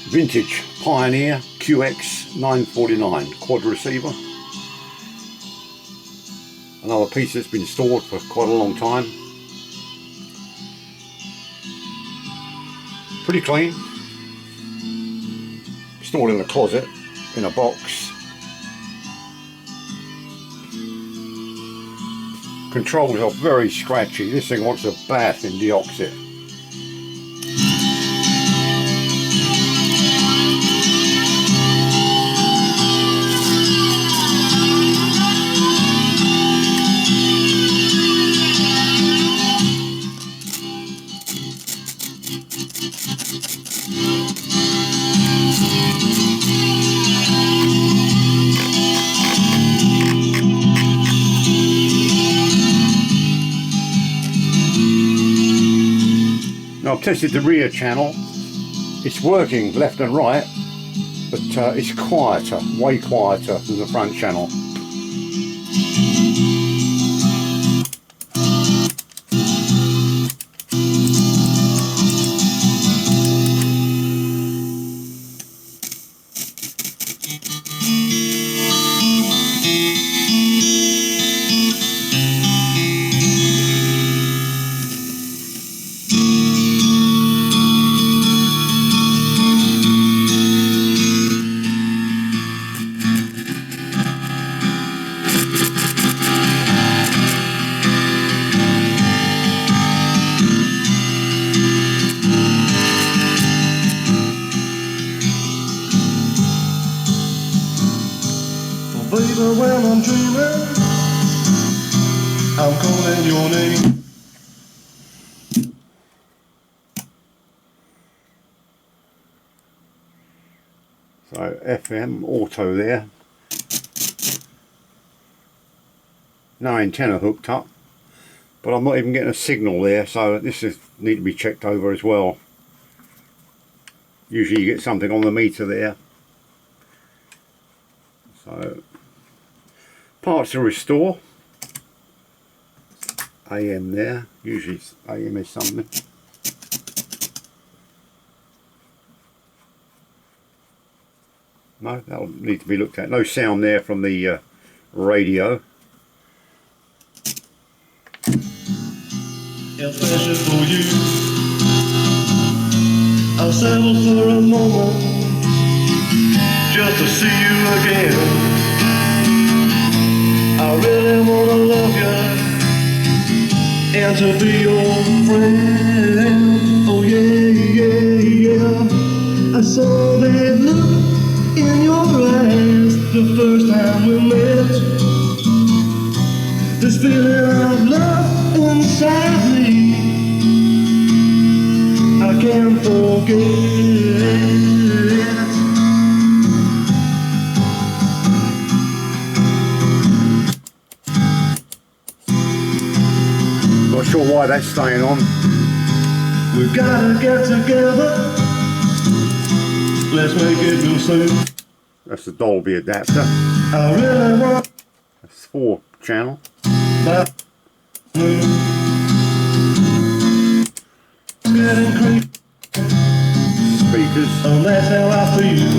vintage Pioneer QX-949 quad receiver. Another piece that's been stored for quite a long time. Pretty clean. Stored in a closet, in a box. Controls are very scratchy. This thing wants a bath in deoxit. Now I've tested the rear channel. It's working left and right, but it's quieter, way quieter than the front channel. Baby, when I'm dreaming, I'm calling your name. So FM auto there. No antenna hooked up, but I'm not even getting a signal there, so this is need to be checked over as well. Usually you get something on the meter there. So parts to restore. AM there, usually AM is something. No, that'll need to be looked at. No sound there from the radio. Especially for you, I'll settle for a moment just to see you again. I really wanna love you and to be your friend. Oh yeah, yeah, yeah. I saw that look in your eyes the first time we met. This feeling of love inside me, I can't forget. Not sure why that's staying on. We gotta get together. Let's make it real soon. That's the Dolby adapter. I really want. That's 4 channel. But getting creepy. Speakers. And that's how I feel.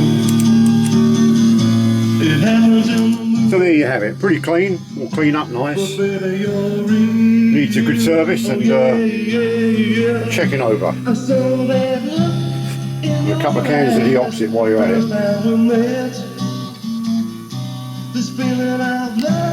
It happens in the mood. So there you have it. Pretty clean. All clean up nice. But baby, you're real. Needs a good service and checking over. I saw that look in A couple of cans of deoxit while you're at it. This feeling of love.